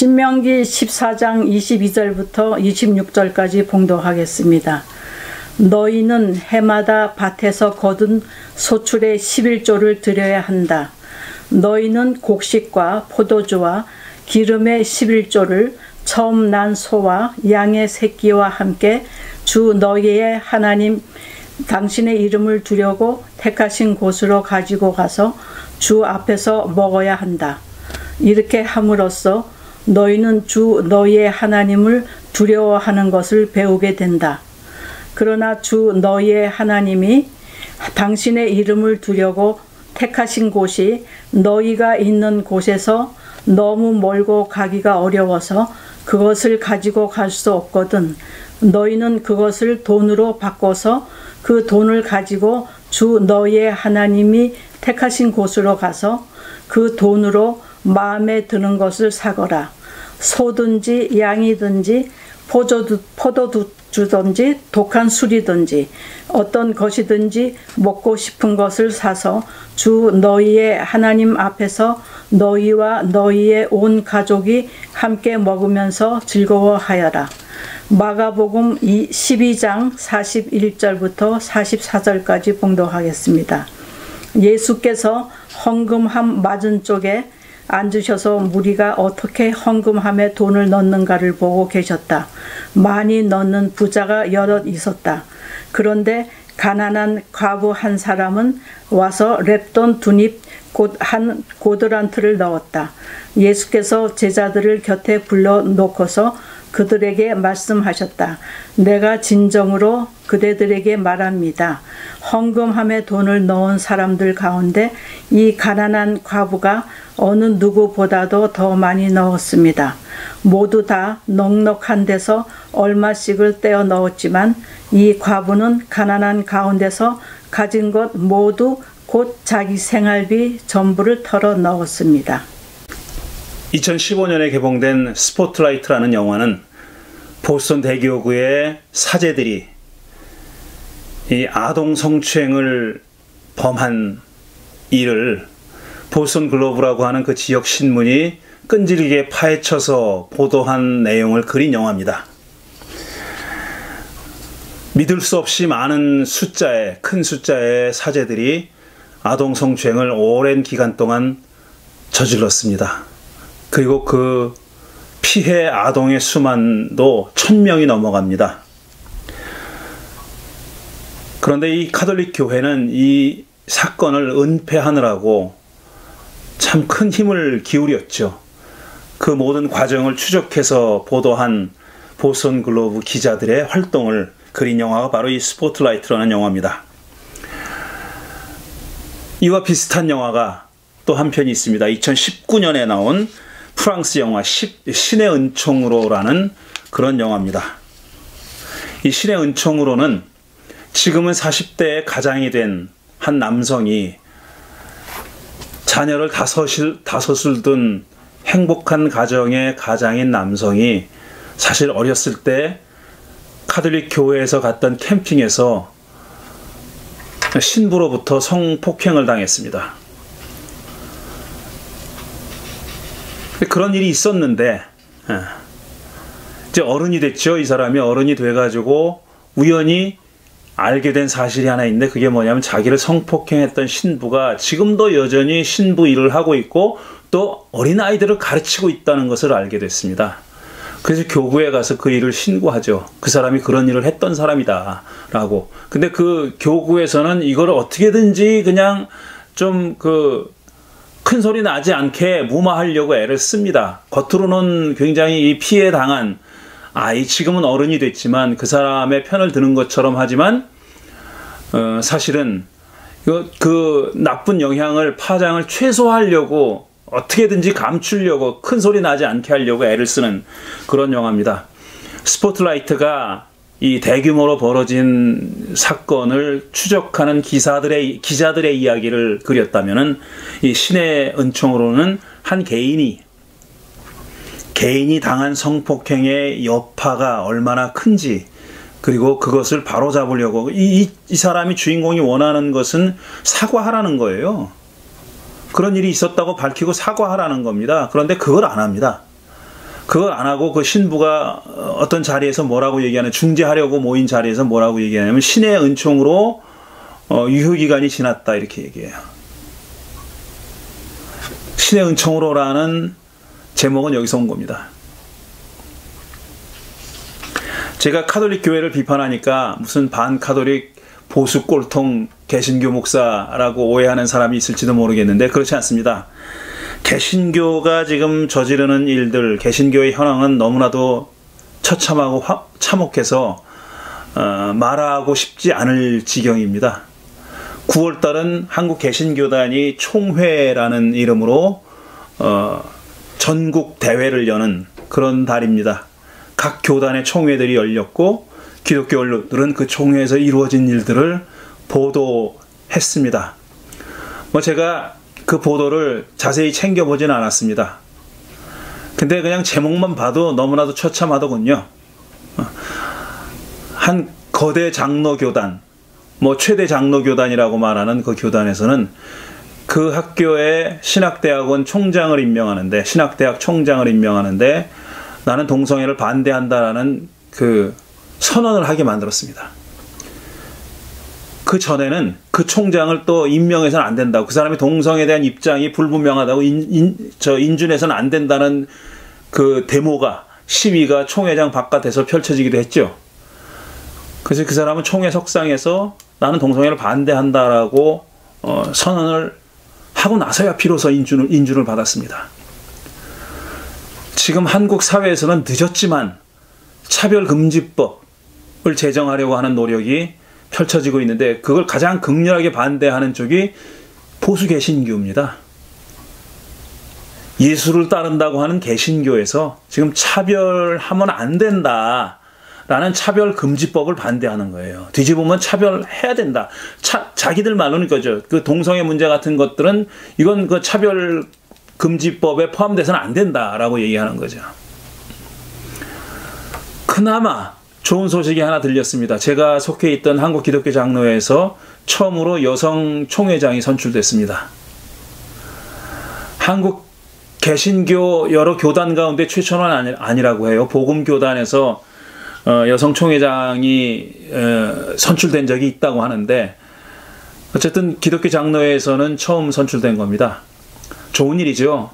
신명기 14장 22절부터 26절까지 봉독하겠습니다. 너희는 해마다 밭에서 거둔 소출의 11조를 드려야 한다. 너희는 곡식과 포도주와 기름의 11조를 처음 난 소와 양의 새끼와 함께 주 너희의 하나님 당신의 이름을 두려고 택하신 곳으로 가지고 가서 주 앞에서 먹어야 한다. 이렇게 함으로써 너희는 주 너희의 하나님을 두려워하는 것을 배우게 된다. 그러나 주 너희의 하나님이 당신의 이름을 두려고 택하신 곳이 너희가 있는 곳에서 너무 멀고 가기가 어려워서 그것을 가지고 갈 수 없거든. 너희는 그것을 돈으로 바꿔서 그 돈을 가지고 주 너희의 하나님이 택하신 곳으로 가서 그 돈으로 마음에 드는 것을 사거라. 소든지 양이든지 포도주든지 독한 술이든지 어떤 것이든지 먹고 싶은 것을 사서 주 너희의 하나님 앞에서 너희와 너희의 온 가족이 함께 먹으면서 즐거워하여라. 마가복음 12장 41절부터 44절까지 봉독하겠습니다. 예수께서 헌금함 맞은쪽에 앉으셔서 무리가 어떻게 헌금함에 돈을 넣는가를 보고 계셨다. 많이 넣는 부자가 여럿 있었다. 그런데 가난한 과부 한 사람은 와서 랩돈 2닙 곧 한 고드란트를 넣었다. 예수께서 제자들을 곁에 불러놓고서 그들에게 말씀하셨다. 내가 진정으로 그대들에게 말합니다. 헌금함에 돈을 넣은 사람들 가운데 이 가난한 과부가 어느 누구보다도 더 많이 넣었습니다. 모두 다 넉넉한 데서 얼마씩을 떼어 넣었지만 이 과부는 가난한 가운데서 가진 것 모두 곧 자기 생활비 전부를 털어 넣었습니다. 2015년에 개봉된 스포트라이트라는 영화는 보스턴 대교구의 사제들이 이 아동 성추행을 범한 일을 보스턴 글로브라고 하는 그 지역 신문이 끈질기게 파헤쳐서 보도한 내용을 그린 영화입니다. 믿을 수 없이 많은 큰 숫자의 사제들이 아동 성추행을 오랜 기간 동안 저질렀습니다. 그리고 그 피해 아동의 수만도 1000명이 넘어갑니다. 그런데 이 카톨릭 교회는 이 사건을 은폐하느라고 참 큰 힘을 기울였죠. 그 모든 과정을 추적해서 보도한 보스턴 글로브 기자들의 활동을 그린 영화가 바로 이 스포트라이트라는 영화입니다. 이와 비슷한 영화가 또 한 편이 있습니다. 2019년에 나온 프랑스 영화 신의 은총으로라는 그런 영화입니다. 이 신의 은총으로는 지금은 40대의 가장이 된 한 남성이 자녀를 다섯을 둔 행복한 가정의 가장인 남성이 사실 어렸을 때 카톨릭 교회에서 갔던 캠핑에서 신부로부터 성폭행을 당했습니다. 그런 일이 있었는데 이제 어른이 됐죠. 이 사람이 어른이 돼가지고 우연히 알게 된 사실이 하나 있는데 그게 뭐냐면 자기를 성폭행했던 신부가 지금도 여전히 신부 일을 하고 있고 또 어린아이들을 가르치고 있다는 것을 알게 됐습니다. 그래서 교구에 가서 그 일을 신고하죠. 그 사람이 그런 일을 했던 사람이다 라고. 근데 그 교구에서는 이걸 어떻게든지 그냥 좀 큰 소리 나지 않게 무마하려고 애를 씁니다. 겉으로는 굉장히 이 피해 당한 지금은 어른이 됐지만 그 사람의 편을 드는 것처럼 하지만 사실은 그 나쁜 파장을 최소화하려고 어떻게든지 감추려고 큰 소리 나지 않게 하려고 애를 쓰는 그런 영화입니다. 스포트라이트가 이 대규모로 벌어진 사건을 추적하는 기자들의 이야기를 그렸다면은 이 신의 은총으로는 한 개인이 당한 성폭행의 여파가 얼마나 큰지 그리고 그것을 바로잡으려고 이 사람이 주인공이 원하는 것은 사과하라는 거예요. 그런 일이 있었다고 밝히고 사과하라는 겁니다. 그런데 그걸 안 합니다. 그걸 안 하고 그 신부가 어떤 자리에서 뭐라고 얘기하는, 중재하려고 모인 자리에서 뭐라고 얘기하냐면 신의 은총으로 유효기간이 지났다 이렇게 얘기해요. 신의 은총으로라는 제목은 여기서 온 겁니다. 제가 카톨릭 교회를 비판하니까 무슨 반카톨릭 보수 꼴통 개신교 목사라고 오해하는 사람이 있을지도 모르겠는데 그렇지 않습니다. 개신교가 지금 저지르는 일들, 개신교의 현황은 너무나도 처참하고 참혹해서 말하고 싶지 않을 지경입니다. 9월달은 한국 개신교단이 총회라는 이름으로 전국 대회를 여는 그런 달입니다. 각 교단의 총회들이 열렸고 기독교 언론들은 그 총회에서 이루어진 일들을 보도했습니다. 제가 그 보도를 자세히 챙겨보진 않았습니다. 근데 그냥 제목만 봐도 너무나도 처참하더군요. 한 거대 장로교단, 최대 장로교단이라고 말하는 그 교단에서는 그 학교의 신학대학 총장을 임명하는데 나는 동성애를 반대한다라는 그 선언을 하게 만들었습니다. 그 전에는 그 총장을 또 임명해서는 안 된다고, 그 사람이 동성애에 대한 입장이 불분명하다고 인준해서는 안 된다는 그 데모가, 시위가 총회장 바깥에서 펼쳐지기도 했죠. 그래서 그 사람은 총회 석상에서 나는 동성애를 반대한다라고 선언을 하고 나서야 비로소 인준을 받았습니다. 지금 한국 사회에서는 늦었지만 차별금지법을 제정하려고 하는 노력이 펼쳐지고 있는데 그걸 가장 극렬하게 반대하는 쪽이 보수 개신교입니다. 예수를 따른다고 하는 개신교에서 지금 차별하면 안 된다라는 차별금지법을 반대하는 거예요. 뒤집으면 차별해야 된다. 자기들 말로는 거죠. 그 동성애 문제 같은 것들은 이건 그 차별금지법에 포함돼서는 안 된다라고 얘기하는 거죠. 그나마 좋은 소식이 하나 들렸습니다. 제가 속해 있던 한국 기독교 장로회에서 처음으로 여성 총회장이 선출됐습니다. 한국 개신교 여러 교단 가운데 최초는 아니라고 해요. 복음교단에서 여성 총회장이 선출된 적이 있다고 하는데 어쨌든 기독교 장로회에서는 처음 선출된 겁니다. 좋은 일이죠.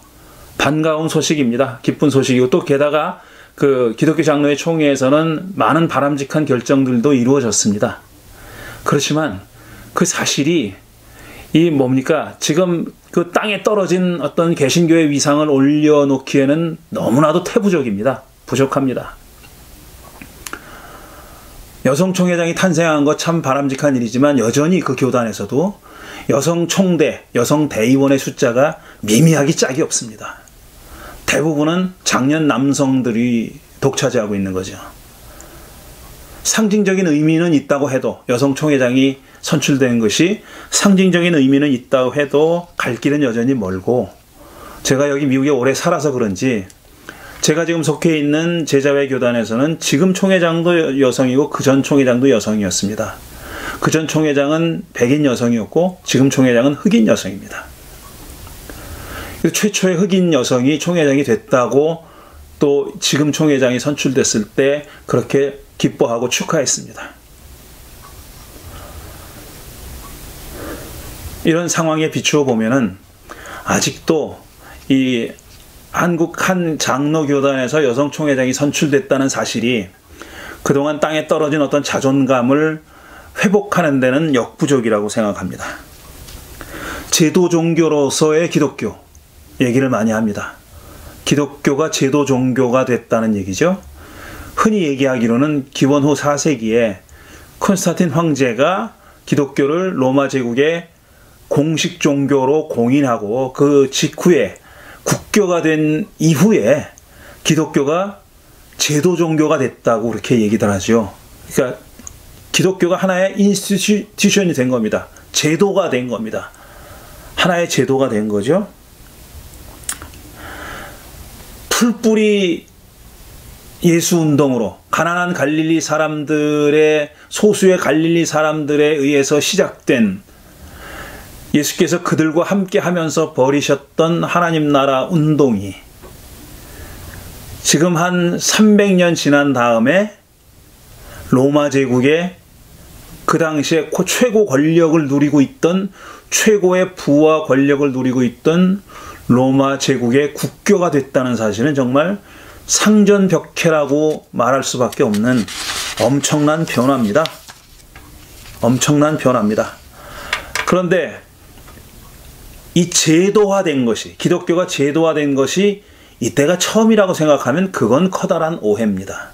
반가운 소식입니다. 기쁜 소식이고 또 게다가 그 기독교 장로회 총회에서는 많은 바람직한 결정들도 이루어졌습니다. 그렇지만 그 사실이 지금 그 땅에 떨어진 어떤 개신교의 위상을 올려놓기에는 너무나도 태부적입니다. 부족합니다. 여성 총회장이 탄생한 것 참 바람직한 일이지만 여전히 그 교단에서도 여성 총대, 여성 대의원의 숫자가 미미하기 짝이 없습니다. 대부분은 장년 남성들이 독차지하고 있는 거죠. 상징적인 의미는 있다고 해도 여성 총회장이 선출된 것이 상징적인 의미는 있다고 해도 갈 길은 여전히 멀고 제가 여기 미국에 오래 살아서 그런지 제가 지금 속해 있는 제자회 교단에서는 지금 총회장도 여성이고 그전 총회장도 여성이었습니다. 그전 총회장은 백인 여성이었고 지금 총회장은 흑인 여성입니다. 최초의 흑인 여성이 총회장이 됐다고 또 지금 총회장이 선출됐을 때 그렇게 기뻐하고 축하했습니다. 이런 상황에 비추어 보면은 아직도 이 한국 한 장로교단에서 여성 총회장이 선출됐다는 사실이 그동안 땅에 떨어진 어떤 자존감을 회복하는 데는 역부족이라고 생각합니다. 제도 종교로서의 기독교 얘기를 많이 합니다. 기독교가 제도 종교가 됐다는 얘기죠. 흔히 얘기하기로는 기원 후 4세기에 콘스탄틴 황제가 기독교를 로마 제국의 공식 종교로 공인하고 그 직후에 국교가 된 이후에 기독교가 제도 종교가 됐다고 그렇게 얘기들 하죠. 그러니까 기독교가 하나의 인스티튜션이 된 겁니다. 제도가 된 겁니다. 하나의 제도가 된 거죠. 풀뿌리 예수운동으로 가난한 갈릴리 사람들의 소수의 갈릴리 사람들에 의해서 시작된 예수께서 그들과 함께 하면서 벌이셨던 하나님 나라 운동이 지금 한 300년 지난 다음에 로마 제국의 그 당시에 최고 권력을 누리고 있던, 최고의 부와 권력을 누리고 있던 로마 제국의 국교가 됐다는 사실은 정말 상전벽해라고 말할 수밖에 없는 엄청난 변화입니다. 엄청난 변화입니다. 그런데 이 제도화된 것이, 기독교가 제도화된 것이 이때가 처음이라고 생각하면 그건 커다란 오해입니다.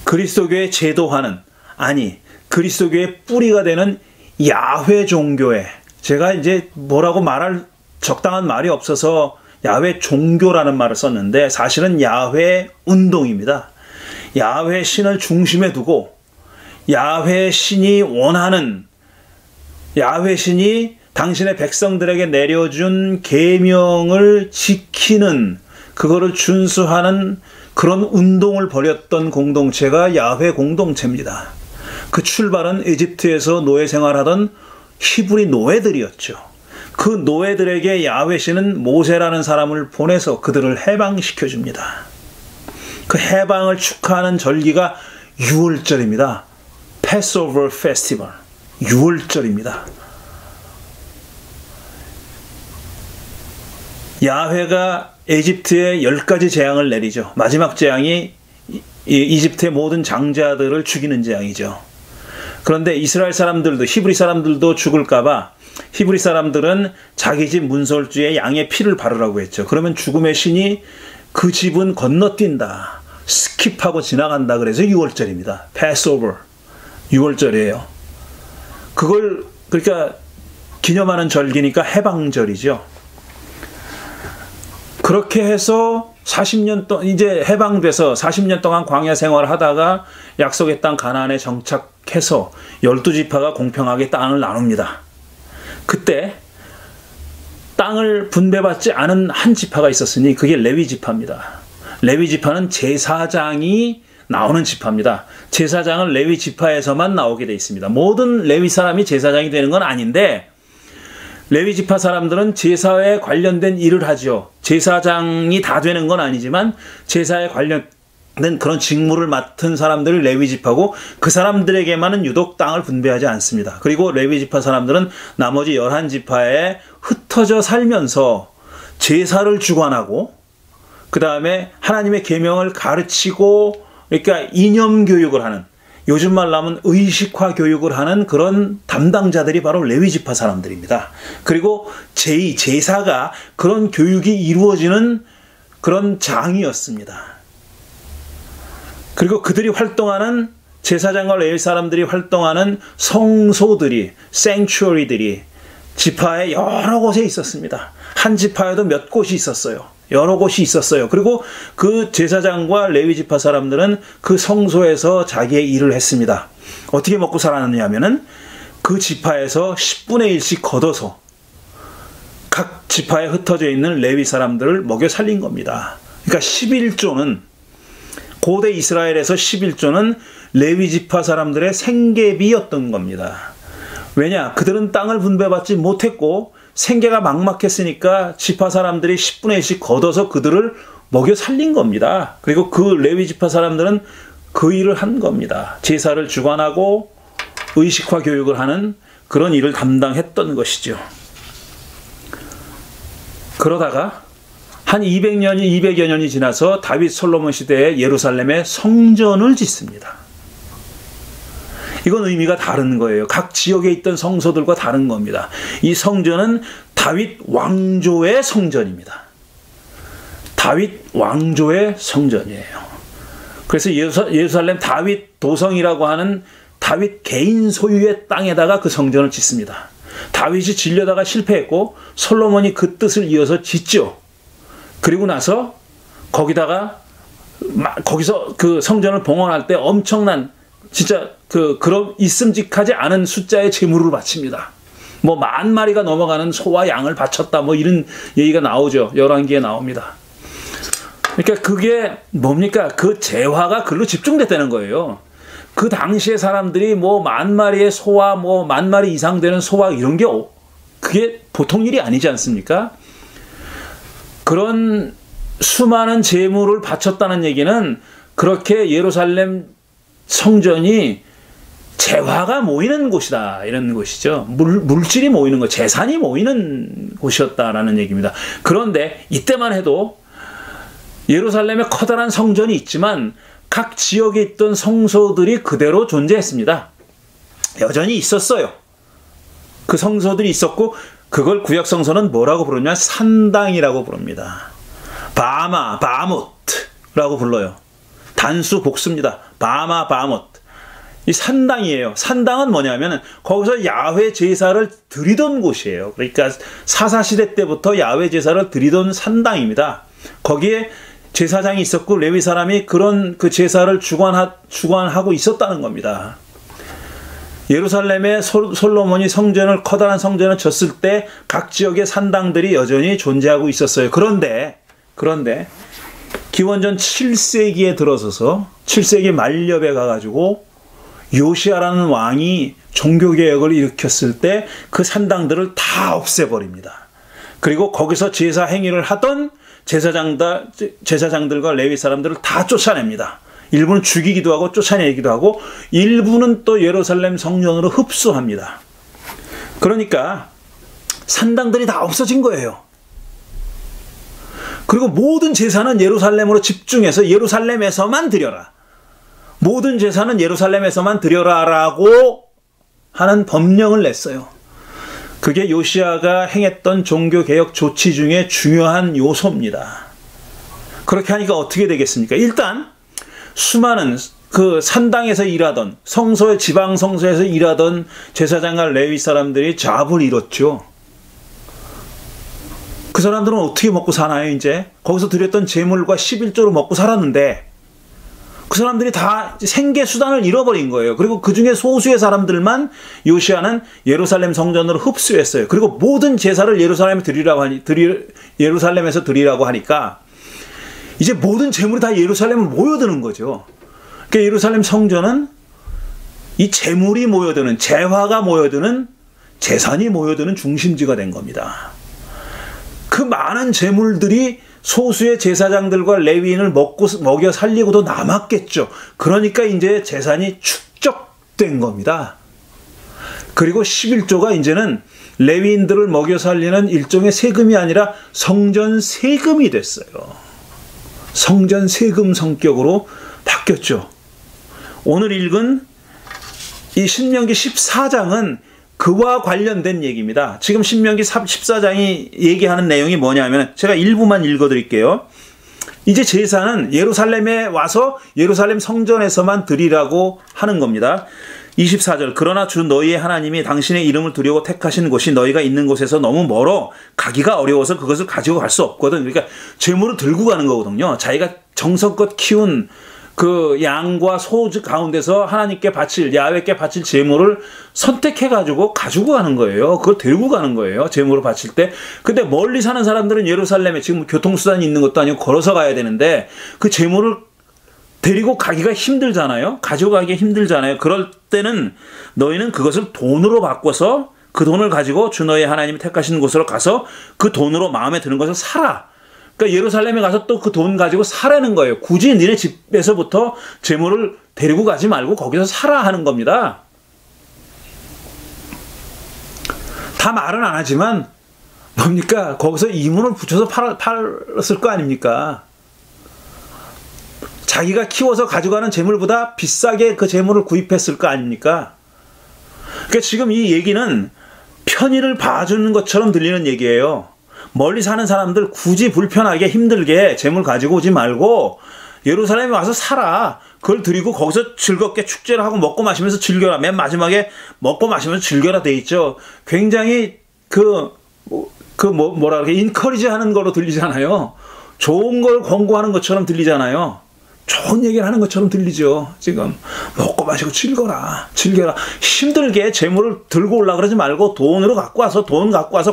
그리스도교의 제도화는, 아니, 그리스도교의 뿌리가 되는 야훼 종교에, 제가 이제 뭐라고 말할 적당한 말이 없어서 야훼 종교라는 말을 썼는데 사실은 야훼 운동입니다. 야훼 신을 중심에 두고 야훼 신이 원하는, 야훼 신이 당신의 백성들에게 내려준 계명을 지키는, 그거를 준수하는 그런 운동을 벌였던 공동체가 야훼 공동체입니다. 그 출발은 에집트에서 노예 생활하던 히브리 노예들이었죠. 그 노예들에게 야훼 신은 모세라는 사람을 보내서 그들을 해방시켜 줍니다. 그 해방을 축하하는 절기가 유월절입니다. Passover Festival, 유월절입니다. 야훼가 에집트에 10가지 재앙을 내리죠. 마지막 재앙이 이집트의 모든 장자들을 죽이는 재앙이죠. 그런데 이스라엘 사람들도, 히브리 사람들도 죽을까봐 히브리 사람들은 자기 집 문설주에 양의 피를 바르라고 했죠. 그러면 죽음의 신이 그 집은 건너뛴다, 스킵하고 지나간다. 그래서 6월절입니다. Passover, 6월절이에요. 그걸 그러니까 기념하는 절기니까 해방절이죠. 그렇게 해서 40년 동안, 이제 해방돼서 40년 동안 광야 생활을 하다가 약속의 땅 가나안에 정착해서 12지파가 공평하게 땅을 나눕니다. 그때 땅을 분배받지 않은 한 지파가 있었으니 그게 레위 지파입니다. 레위 지파는 제사장이 나오는 지파입니다. 제사장은 레위 지파에서만 나오게 돼 있습니다. 모든 레위 사람이 제사장이 되는 건 아닌데 레위 지파 사람들은 제사에 관련된 일을 하죠. 제사장이 다 되는 건 아니지만 제사에 관련된 그런 직무를 맡은 사람들을 레위 지파고, 그 사람들에게만은 유독 땅을 분배하지 않습니다. 그리고 레위 지파 사람들은 나머지 11지파에 흩어져 살면서 제사를 주관하고, 그 다음에 하나님의 계명을 가르치고, 그러니까 이념 교육을 하는, 요즘 말로 하면 의식화 교육을 하는 그런 담당자들이 바로 레위 지파 사람들입니다. 그리고 제사가 그런 교육이 이루어지는 그런 장이었습니다. 그리고 그들이 활동하는, 제사장과 레위 사람들이 활동하는 성소들이, sanctuary들이 지파에 여러 곳에 있었습니다. 한 지파에도 몇 곳이 있었어요. 여러 곳이 있었어요. 그리고 그 제사장과 레위 지파 사람들은 그 성소에서 자기의 일을 했습니다. 어떻게 먹고 살았느냐면은 그 지파에서 10분의 1씩 걷어서 각 지파에 흩어져 있는 레위 사람들을 먹여 살린 겁니다. 그러니까 11조는, 고대 이스라엘에서 11조는 레위 지파 사람들의 생계비였던 겁니다. 왜냐? 그들은 땅을 분배받지 못했고 생계가 막막했으니까 지파 사람들이 10분의 1씩 걷어서 그들을 먹여 살린 겁니다. 그리고 그 레위 지파 사람들은 그 일을 한 겁니다. 제사를 주관하고 의식화 교육을 하는 그런 일을 담당했던 것이죠. 그러다가 한 200여 년이 지나서 다윗 솔로몬 시대에 예루살렘에 성전을 짓습니다. 이건 의미가 다른 거예요. 각 지역에 있던 성소들과 다른 겁니다. 이 성전은 다윗 왕조의 성전입니다. 다윗 왕조의 성전이에요. 그래서 예루살렘 다윗 도성이라고 하는 다윗 개인 소유의 땅에다가 그 성전을 짓습니다. 다윗이 지려다가 실패했고 솔로몬이 그 뜻을 이어서 짓죠. 그리고 나서 거기서 그 성전을 봉헌할 때 엄청난, 진짜 그런 있음직하지 않은 숫자의 제물을 바칩니다. 뭐 10,000마리가 넘어가는 소와 양을 바쳤다, 뭐 이런 얘기가 나오죠. 열왕기에 나옵니다. 그러니까 그게 뭡니까? 그 재화가 글로 집중됐다는 거예요. 그 당시의 사람들이 뭐 10,000마리의 소와 뭐 10,000마리 이상 되는 소와 이런 게 그게 보통 일이 아니지 않습니까? 그런 수많은 제물을 바쳤다는 얘기는 그렇게 예루살렘 성전이 재화가 모이는 곳이다, 이런 곳이죠. 물질이 모이는 것, 재산이 모이는 곳이었다라는 얘기입니다. 그런데 이때만 해도 예루살렘에 커다란 성전이 있지만 각 지역에 있던 성소들이 그대로 존재했습니다. 여전히 있었어요. 그 성소들이 있었고, 그걸 구약 성서는 뭐라고 부르냐? 산당이라고 부릅니다. 바마, 바못라고 불러요. 단수 복수입니다. 바마, 바못. 이 산당이에요. 산당은 뭐냐면 거기서 야훼 제사를 드리던 곳이에요. 그러니까 사사시대 때부터 야훼 제사를 드리던 산당입니다. 거기에 제사장이 있었고 레위 사람이 그런 그 제사를 주관하고 있었다는 겁니다. 예루살렘에 솔로몬이 커다란 성전을 졌을 때 각 지역의 산당들이 여전히 존재하고 있었어요. 그런데 기원전 7세기에 들어서서 7세기 말엽에 가가지고 요시야라는 왕이 종교개혁을 일으켰을 때 그 산당들을 다 없애버립니다. 그리고 거기서 제사 행위를 하던 제사장들과 레위 사람들을 다 쫓아냅니다. 일부는 죽이기도 하고 쫓아내기도 하고 일부는 또 예루살렘 성전으로 흡수합니다. 그러니까 산당들이 다 없어진 거예요. 그리고 모든 제사는 예루살렘으로 집중해서 예루살렘에서만 드려라. 모든 제사는 예루살렘에서만 드려라라고 하는 법령을 냈어요. 그게 요시야가 행했던 종교개혁 조치 중에 중요한 요소입니다. 그렇게 하니까 어떻게 되겠습니까? 일단 수많은 그 산당에서 일하던 지방 성소에서 일하던 제사장과 레위 사람들이 잡을 잃었죠. 그 사람들은 어떻게 먹고 사나요? 이제 거기서 드렸던 제물과 11조로 먹고 살았는데 그 사람들이 다 생계 수단을 잃어버린 거예요. 그리고 그 중에 소수의 사람들만 요시야는 예루살렘 성전으로 흡수했어요. 그리고 모든 제사를 예루살렘에서 드리라고 하니까 이제 모든 제물이 다 예루살렘으로 모여드는 거죠. 그러니까 예루살렘 성전은 이 제물이 모여드는, 재화가 모여드는, 재산이 모여드는 중심지가 된 겁니다. 그 많은 제물들이 소수의 제사장들과 레위인을 먹여 살리고도 남았겠죠. 그러니까 이제 재산이 축적된 겁니다. 그리고 11조가 이제는 레위인들을 먹여 살리는 일종의 세금이 아니라 성전 세금이 됐어요. 성전 세금 성격으로 바뀌었죠. 오늘 읽은 이 신명기 14장은 그와 관련된 얘기입니다. 지금 신명기 14장이 얘기하는 내용이 뭐냐면 제가 일부만 읽어드릴게요. 이제 제사는 예루살렘에 와서 예루살렘 성전에서만 드리라고 하는 겁니다. 24절 그러나 주 너희의 하나님이 당신의 이름을 두려고 택하신 곳이 너희가 있는 곳에서 너무 멀어 가기가 어려워서 그것을 가지고 갈 수 없거든. 그러니까 제물을 들고 가는 거거든요. 자기가 정성껏 키운 그 양과 소 가운데서 하나님께 바칠, 야훼께 바칠 제물을 선택해가지고 가지고 가는 거예요. 그걸 들고 가는 거예요. 제물을 바칠 때. 근데 멀리 사는 사람들은 예루살렘에 지금 교통수단이 있는 것도 아니고 걸어서 가야 되는데 그 제물을 데리고 가기가 힘들잖아요. 가지고 가기가 힘들잖아요. 그럴 때는 너희는 그것을 돈으로 바꿔서 그 돈을 가지고 주 너희 하나님이 택하신 곳으로 가서 그 돈으로 마음에 드는 것을 사라. 그러니까 예루살렘에 가서 또 그 돈 가지고 사라는 거예요. 굳이 니네 집에서부터 재물을 데리고 가지 말고 거기서 사라 하는 겁니다. 다 말은 안 하지만 뭡니까? 거기서 이문을 붙여서 팔았을 거 아닙니까? 자기가 키워서 가져가는 재물보다 비싸게 그 재물을 구입했을 거 아닙니까? 그러니까 지금 이 얘기는 편의를 봐주는 것처럼 들리는 얘기예요. 멀리 사는 사람들 굳이 불편하게 힘들게 재물 가지고 오지 말고 예루살렘에 와서 살아. 그걸 드리고 거기서 즐겁게 축제를 하고 먹고 마시면서 즐겨라. 맨 마지막에 먹고 마시면서 즐겨라 돼 있죠. 굉장히 뭐라 그래 인커리지 하는 거로 들리잖아요. 좋은 걸 권고하는 것처럼 들리잖아요. 좋은 얘기를 하는 것처럼 들리죠. 지금 먹고 마시고 즐겨라. 힘들게 재물을 들고 올라 그러지 말고 돈 갖고 와서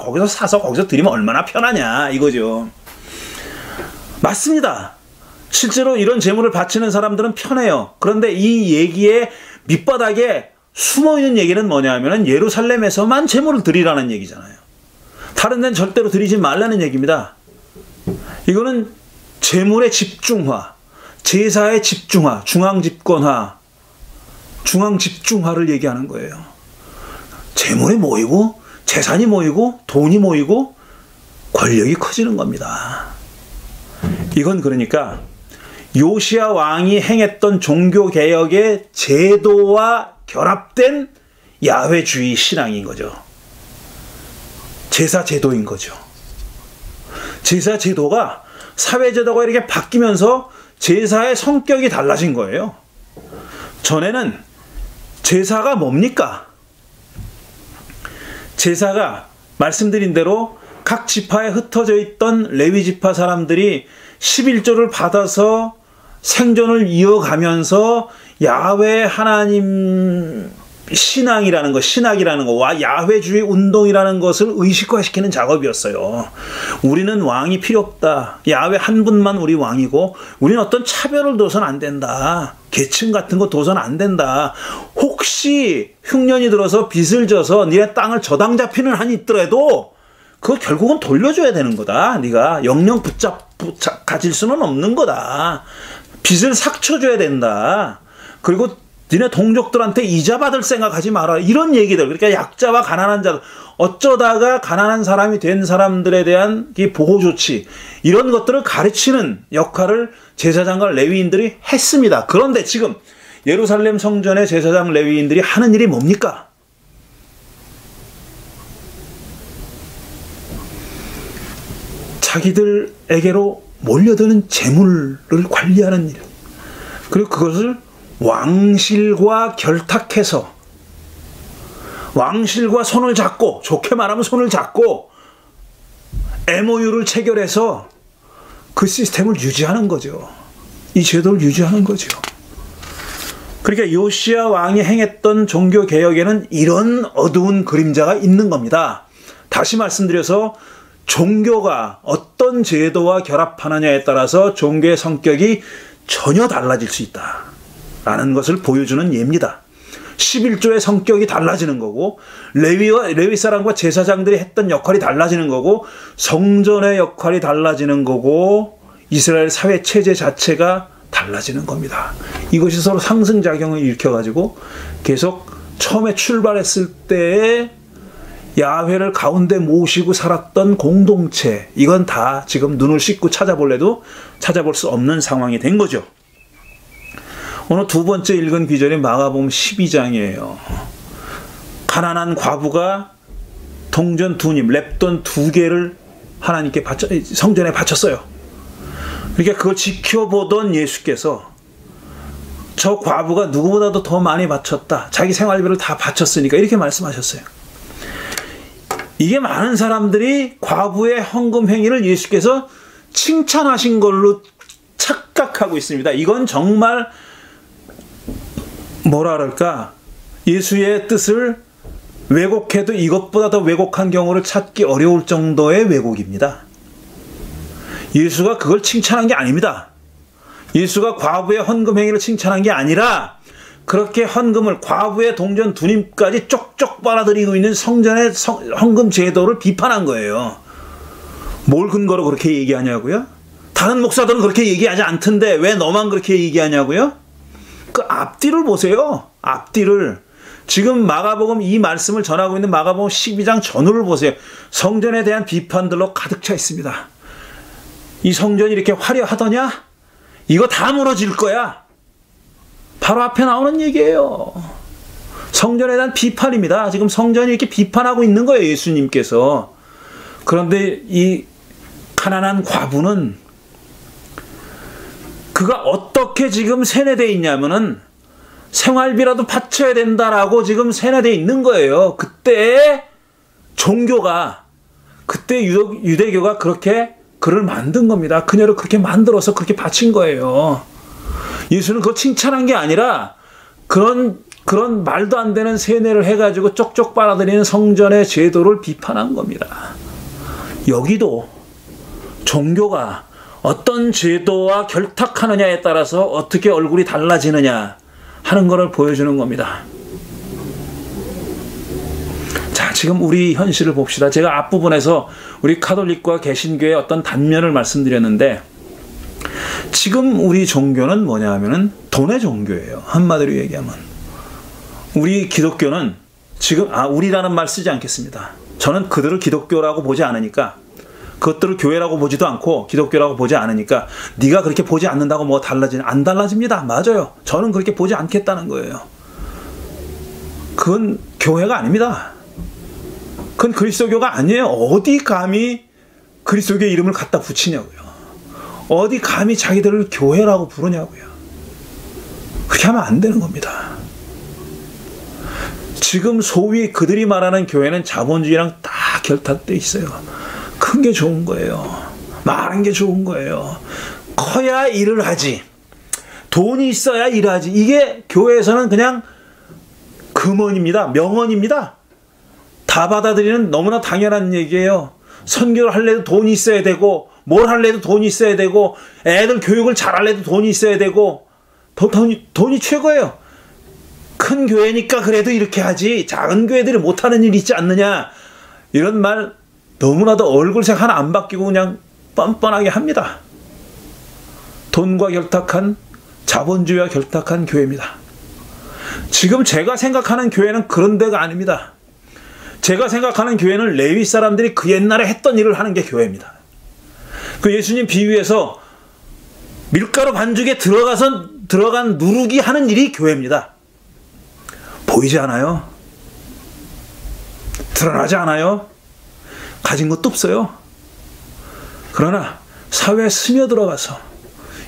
거기서 사서 거기서 드리면 얼마나 편하냐 이거죠. 맞습니다. 실제로 이런 재물을 바치는 사람들은 편해요. 그런데 이 얘기의 밑바닥에 숨어있는 얘기는 뭐냐면 예루살렘에서만 재물을 드리라는 얘기잖아요. 다른 데는 절대로 드리지 말라는 얘기입니다. 이거는 재물의 집중화, 제사의 집중화, 중앙집권화, 중앙집중화를 얘기하는 거예요. 재물이 모이고 재산이 모이고 돈이 모이고 권력이 커지는 겁니다. 이건 그러니까 요시야 왕이 행했던 종교개혁의 제도와 결합된 야훼주의 신앙인 거죠. 제사 제도인 거죠. 제사 제도가 사회 제도가 이렇게 바뀌면서 제사의 성격이 달라진 거예요. 전에는 제사가 뭡니까? 제사가 말씀드린 대로 각 지파에 흩어져 있던 레위 지파 사람들이 11조를 받아서 생존을 이어가면서 야훼 하나님 신앙이라는 것, 신학이라는 것과 야훼주의 운동이라는 것을 의식화시키는 작업이었어요. 우리는 왕이 필요 없다. 야훼 한 분만 우리 왕이고 우리는 어떤 차별을 둬서는 안 된다. 계층 같은 거 둬서는 안 된다. 혹시 흉년이 들어서 빚을 져서 니네 땅을 저당 잡히는 한이 있더라도 그거 결국은 돌려줘야 되는 거다. 네가 영영 가질 수는 없는 거다. 빚을 삭혀줘야 된다. 그리고 니네 동족들한테 이자 받을 생각하지 마라. 이런 얘기들. 그러니까 약자와 가난한 자들, 어쩌다가 가난한 사람이 된 사람들에 대한 이 보호 조치, 이런 것들을 가르치는 역할을 제사장과 레위인들이 했습니다. 그런데 지금 예루살렘 성전의 제사장 레위인들이 하는 일이 뭡니까? 자기들에게로 몰려드는 재물을 관리하는 일, 그리고 그것을 왕실과 결탁해서 왕실과 손을 잡고, 좋게 말하면 손을 잡고 MOU를 체결해서 그 시스템을 유지하는 거죠. 이 제도를 유지하는 거죠. 그러니까 요시야 왕이 행했던 종교개혁에는 이런 어두운 그림자가 있는 겁니다. 다시 말씀드려서 종교가 어떤 제도와 결합하느냐에 따라서 종교의 성격이 전혀 달라질 수 있다라는 것을 보여주는 예입니다. 11조의 성격이 달라지는 거고, 레위 사람과 제사장들이 했던 역할이 달라지는 거고, 성전의 역할이 달라지는 거고, 이스라엘 사회 체제 자체가 달라지는 겁니다. 이것이 서로 상승작용을 일으켜가지고 계속 처음에 출발했을 때에 야훼를 가운데 모시고 살았던 공동체, 이건 다 지금 눈을 씻고 찾아볼래도 찾아볼 수 없는 상황이 된 거죠. 오늘 두 번째 읽은 귀절이 마가복음 12장이에요. 가난한 과부가 동전 2립, 렙돈 2개를 하나님께 성전에 바쳤어요. 그러니까 그걸 지켜보던 예수께서 저 과부가 누구보다도 더 많이 바쳤다. 자기 생활비를 다 바쳤으니까 이렇게 말씀하셨어요. 이게 많은 사람들이 과부의 헌금 행위를 예수께서 칭찬하신 걸로 착각하고 있습니다. 이건 정말 뭐라 그럴까? 예수의 뜻을 왜곡해도 이것보다 더 왜곡한 경우를 찾기 어려울 정도의 왜곡입니다. 예수가 그걸 칭찬한 게 아닙니다. 예수가 과부의 헌금 행위를 칭찬한 게 아니라 그렇게 헌금을, 과부의 동전 2립까지 쪽쪽 빨아들이고 있는 성전의 헌금 제도를 비판한 거예요. 뭘 근거로 그렇게 얘기하냐고요? 다른 목사들은 그렇게 얘기하지 않던데 왜 너만 그렇게 얘기하냐고요? 그 앞뒤를 보세요. 앞뒤를. 지금 마가복음 이 말씀을 전하고 있는 마가복음 12장 전후를 보세요. 성전에 대한 비판들로 가득 차 있습니다. 이 성전이 이렇게 화려하더냐? 이거 다 무너질 거야. 바로 앞에 나오는 얘기예요. 성전에 대한 비판입니다. 지금 성전이 이렇게 비판하고 있는 거예요, 예수님께서. 그런데 이 가난한 과부는 그가 어떻게 지금 세뇌되어 있냐면은 생활비라도 바쳐야 된다라고 지금 세뇌되어 있는 거예요. 그때 종교가, 그때 유대교가 그렇게 그를 만든 겁니다. 그녀를 그렇게 만들어서 그렇게 바친 거예요. 예수는 그거 칭찬한 게 아니라 그런 말도 안 되는 세뇌를 해가지고 쪽쪽 빨아들이는 성전의 제도를 비판한 겁니다. 여기도 종교가 어떤 제도와 결탁하느냐에 따라서 어떻게 얼굴이 달라지느냐 하는 것을 보여주는 겁니다. 자, 지금 우리 현실을 봅시다. 제가 앞부분에서 우리 카톨릭과 개신교의 어떤 단면을 말씀드렸는데, 지금 우리 종교는 뭐냐 하면은 돈의 종교예요. 한마디로 얘기하면. 우리 기독교는 지금, 우리라는 말 쓰지 않겠습니다. 저는 그들을 기독교라고 보지 않으니까, 그것들을 교회라고 보지도 않고 기독교라고 보지 않으니까 네가 그렇게 보지 않는다고 뭐가 안 달라집니다. 맞아요. 저는 그렇게 보지 않겠다는 거예요. 그건 교회가 아닙니다. 그건 그리스도교가 아니에요. 어디 감히 그리스도교의 이름을 갖다 붙이냐고요. 어디 감히 자기들을 교회라고 부르냐고요. 그렇게 하면 안 되는 겁니다. 지금 소위 그들이 말하는 교회는 자본주의랑 다 결탁돼 있어요. 큰 게 좋은 거예요. 많은 게 좋은 거예요. 커야 일을 하지. 돈이 있어야 일하지. 이게 교회에서는 그냥 금언입니다. 명언입니다. 다 받아들이는 너무나 당연한 얘기예요. 선교를 할래도 돈이 있어야 되고, 뭘 할래도 돈이 있어야 되고, 애들 교육을 잘할래도 돈이 있어야 되고, 돈이 최고예요. 큰 교회니까 그래도 이렇게 하지, 작은 교회들이 못하는 일이 있지 않느냐, 이런 말 너무나도 얼굴색 하나 안 바뀌고 그냥 뻔뻔하게 합니다. 돈과 결탁한, 자본주의와 결탁한 교회입니다. 지금 제가 생각하는 교회는 그런 데가 아닙니다. 제가 생각하는 교회는 레위 사람들이 그 옛날에 했던 일을 하는 게 교회입니다. 그 예수님 비유에서 밀가루 반죽에 들어간 누룩이 하는 일이 교회입니다. 보이지 않아요? 드러나지 않아요? 가진 것도 없어요. 그러나 사회에 스며들어가서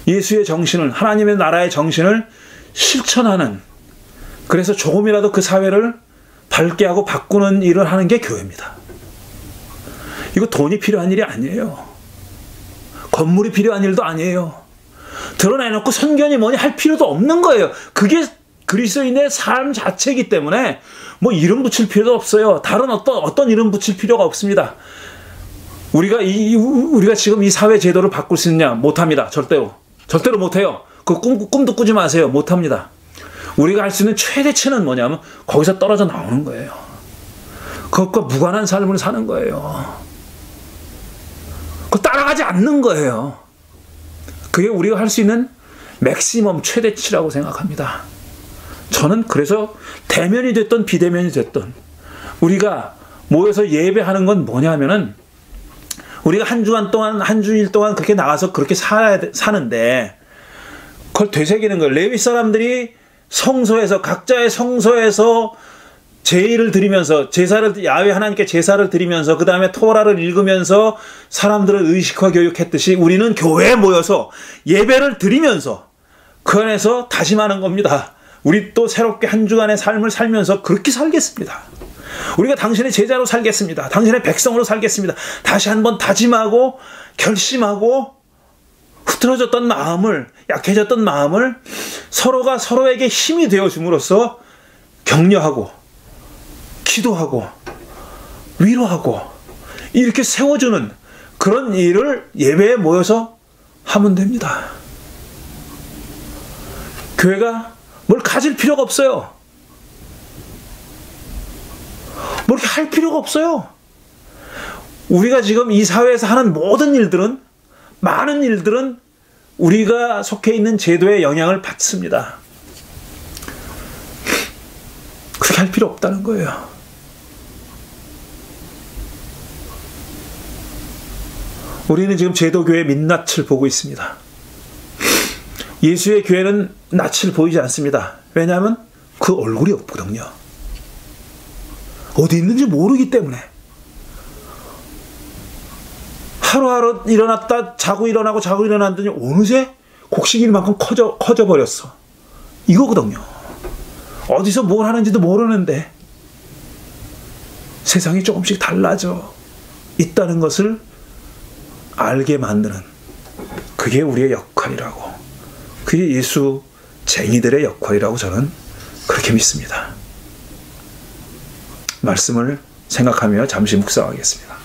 예수의 정신을, 하나님의 나라의 정신을 실천하는, 그래서 조금이라도 그 사회를 밝게 하고 바꾸는 일을 하는 게 교회입니다. 이거 돈이 필요한 일이 아니에요. 건물이 필요한 일도 아니에요. 드러내놓고 선견이 뭐니 할 필요도 없는 거예요. 그게 그리스도인의 삶 자체이기 때문에 뭐 이름 붙일 필요도 없어요. 다른 어떤 이름 붙일 필요가 없습니다. 우리가 지금 이 사회 제도를 바꿀 수 있느냐? 못합니다. 절대로 못해요. 그 꿈도 꾸지 마세요. 못합니다. 우리가 할 수 있는 최대치는 뭐냐면 거기서 떨어져 나오는 거예요. 그것과 무관한 삶을 사는 거예요. 그거 따라가지 않는 거예요. 그게 우리가 할 수 있는 맥시멈 최대치라고 생각합니다. 저는 그래서 대면이 됐던 비대면이 됐던 우리가 모여서 예배하는 건 뭐냐면은 우리가 한 주일 동안 그렇게 나가서 그렇게 사는데 그걸 되새기는 거예요. 레위 사람들이 성소에서, 각자의 성소에서 제의를 드리면서, 야훼 하나님께 제사를 드리면서, 그 다음에 토라를 읽으면서 사람들을 의식화 교육했듯이 우리는 교회에 모여서 예배를 드리면서 그 안에서 다짐하는 겁니다. 우리 또 새롭게 한 주간의 삶을 살면서 그렇게 살겠습니다. 우리가 당신의 제자로 살겠습니다. 당신의 백성으로 살겠습니다. 다시 한번 다짐하고 결심하고 흐트러졌던 마음을, 약해졌던 마음을 서로가 서로에게 힘이 되어줌으로써 격려하고 기도하고 위로하고 이렇게 세워주는 그런 일을 예배에 모여서 하면 됩니다. 교회가 뭘 가질 필요가 없어요. 뭘 이렇게 할 필요가 없어요. 우리가 지금 이 사회에서 하는 모든 일들은, 많은 일들은 우리가 속해 있는 제도의 영향을 받습니다. 그렇게 할 필요 없다는 거예요. 우리는 지금 제도교의 민낯을 보고 있습니다. 예수의 교회는 낯을 보이지 않습니다. 왜냐하면 그 얼굴이 없거든요. 어디 있는지 모르기 때문에. 하루하루 일어났다 자고 일어나고 자고 일어났더니 어느새 곡식일만큼 커져 버렸어. 이거거든요. 어디서 뭘 하는지도 모르는데 세상이 조금씩 달라져 있다는 것을 알게 만드는, 그게 우리의 역할이라고, 그게 예수 쟁이들의 역할이라고 저는 그렇게 믿습니다. 말씀을 생각하며 잠시 묵상하겠습니다.